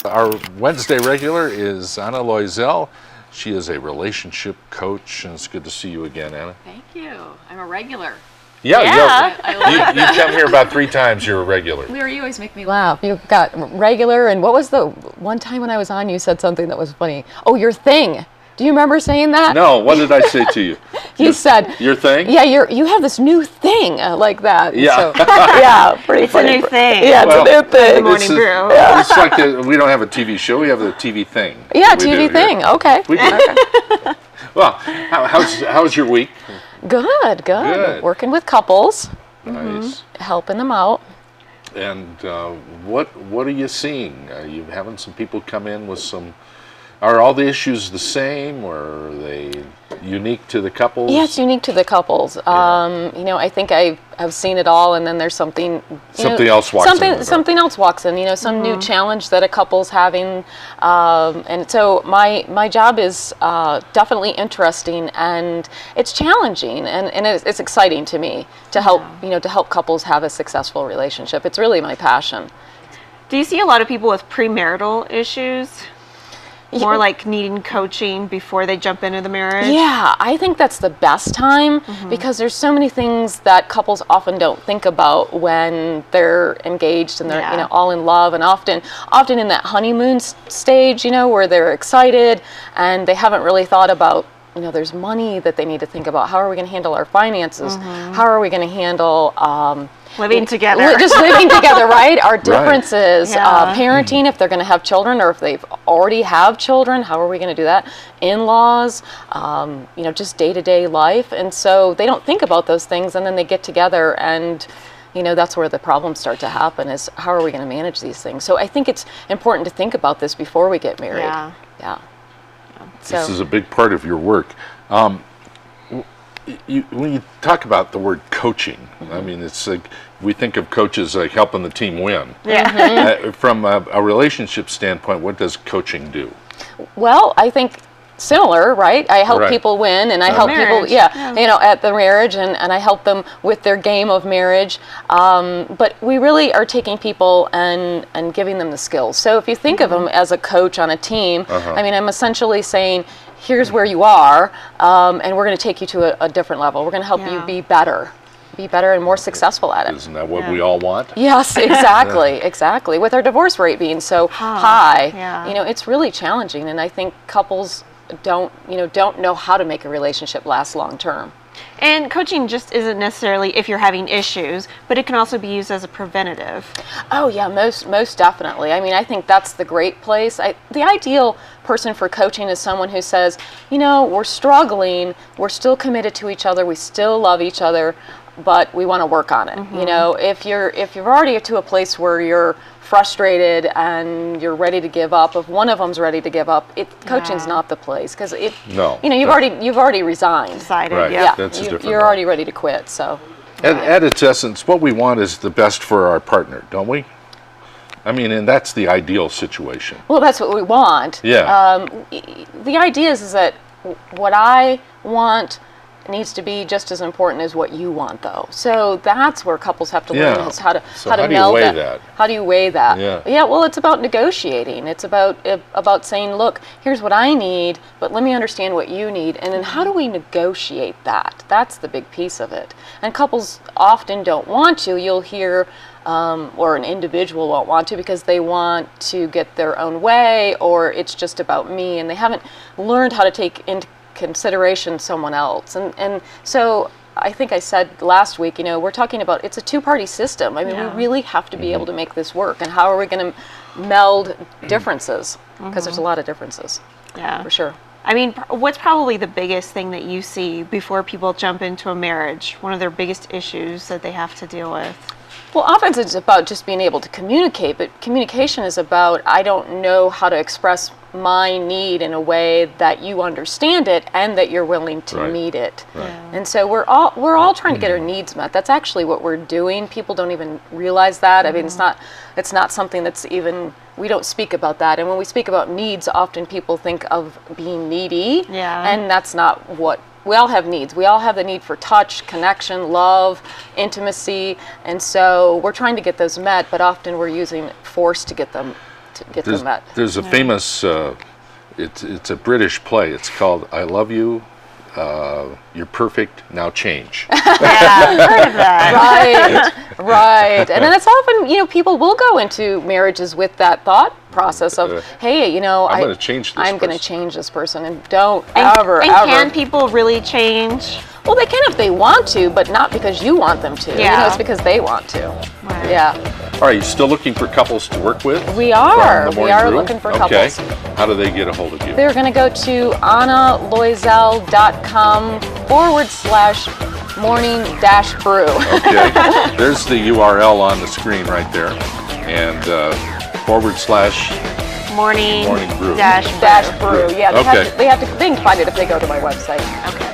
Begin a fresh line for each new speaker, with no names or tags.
Our Wednesday regular is Anna Loisel. She is a relationship coach, and it's good to see you again, Anna.
Thank you. I'm a regular.
Yeah.
I
You come here about 3 times, you're a regular.
You always make me laugh. You got regular, and what was the one time when I was on, you said something that was funny. Oh, your thing. Do you remember saying that?
No, what did I say to you?
You said
your thing?
Yeah, you have this new thing like that.
Yeah.
So, yeah, pretty
It's
funny.
a new thing.
Yeah, it's a new thing.
The morning brew.
It's like we don't have a TV show, we have the TV thing.
Yeah,
We
TV
do
thing.
here.
Okay.
We do. Well, how's your week?
Good. Working with couples,
Nice.
helping them out.
And what are you seeing? Are you having some people come in with some? Are all the issues the same, or are they unique to the couples?
Yeah, it's unique to the couples. I think I've seen it all, and then there's something
else walks in the door.
Something else walks in. Some new challenge that a couple's having, and so my job is definitely interesting, and it's challenging, and it's exciting to me to help to help couples have a successful relationship. It's really my passion.
Do you see a lot of people with premarital issues? More like needing coaching before they jump into the marriage?
Yeah, I think that's the best time because there's so many things that couples often don't think about when they're engaged and they're all in love, and often in that honeymoon stage, where they're excited and they haven't really thought about there's money that they need to think about. How are we going to handle our finances? How are we going to handle
living together?
Just living together, right? Our differences,
Yeah.
parenting, if they're going to have children, or if they've already have children, how are we going to do that? In-laws, just day-to-day life. And so they don't think about those things, and then they get together, and that's where the problems start to happen, is how are we going to manage these things? So I think it's important to think about this before we get married. Yeah.
This is a big part of your work. When you talk about the word coaching, I mean, it's like we think of coaches like helping the team win.
Yeah.
From a relationship standpoint, what does coaching do?
Well, I think similar, right? I help people win, and I help
marriage.
people, at the marriage, and I help them with their game of marriage. But we really are taking people and giving them the skills. So if you think of them as a coach on a team, I mean, I'm essentially saying, here's where you are, and we're going to take you to a different level. We're going to help you be better and more successful at it.
Isn't that what we all want?
Yes, exactly. With our divorce rate being so high,
Yeah.
it's really challenging, and I think couples don't know how to make a relationship last long term.
And coaching just isn't necessarily if you're having issues, but it can also be used as a preventative.
Oh yeah, most definitely. I mean, I think that's the great place. The ideal person for coaching is someone who says, we're struggling, we're still committed to each other, we still love each other, but we want to work on it. If you're already to a place where you're frustrated and you're ready to give up, if one of them's ready to give up, coaching's not the place, because you've already resigned.
Decided,
Right.
yeah.
That's a different
You're
one.
already ready to quit. So
At its essence, what we want is the best for our partner, don't we? I mean, and that's the ideal situation.
well, that's what we want.
Yeah.
The idea is that what I want needs to be just as important as what you want, though. So that's where couples have to learn is how to
So how do you
meld
weigh
that.
that?
How do you weigh that?
Yeah.
Well, it's about negotiating. It's about saying, look, here's what I need, but let me understand what you need, and then how do we negotiate that? That's the big piece of it. And couples often don't want to. You'll hear, or an individual won't want to because they want to get their own way, or it's just about me, and they haven't learned how to take into consideration someone else. And so I think I said last week, we're talking about, it's a two-party system. I mean, we really have to be able to make this work. And how are we going to meld differences? Because there's a lot of differences.
Yeah.
For sure.
I mean, what's probably the biggest thing that you see before people jump into a marriage? One of their biggest issues that they have to deal with?
Well, often it's about just being able to communicate, but communication is about, I don't know how to express my need in a way that you understand it and that you're willing to meet it.
Right.
And so we're all trying to get our needs met. That's actually what we're doing. People don't even realize that. I mean, it's not something that's even, we don't speak about that. And when we speak about needs, often people think of being needy.
Yeah.
And that's not what, we all have needs. We all have the need for touch, connection, love, intimacy. And so we're trying to get those met, but often we're using force to get them to get them met.
There's a famous, it's a British play. It's called I Love You, You're Perfect, Now Change.
Yeah, I've heard of that.
Right. And then it's often, people will go into marriages with that thought process of, hey,
I'm going to change this
I'm going to
person.
change this person, and don't
And
ever.
can people really change?
Well, they can if they want to, but not because you want them to.
Yeah.
It's because they want to.
Right.
Yeah.
All right, you still looking for couples to work with?
We are.
From the
We
Morning
are
Brew?
looking for
Okay.
couples.
How do they get a hold of you?
They're going to go to annaloisel.com/morning-brew.
Okay. There's the URL on the screen right there. And /.
Morning
Morning Brew.
dash
Dash brew. Yeah,
Okay.
they can find it if they go to my website.
Okay.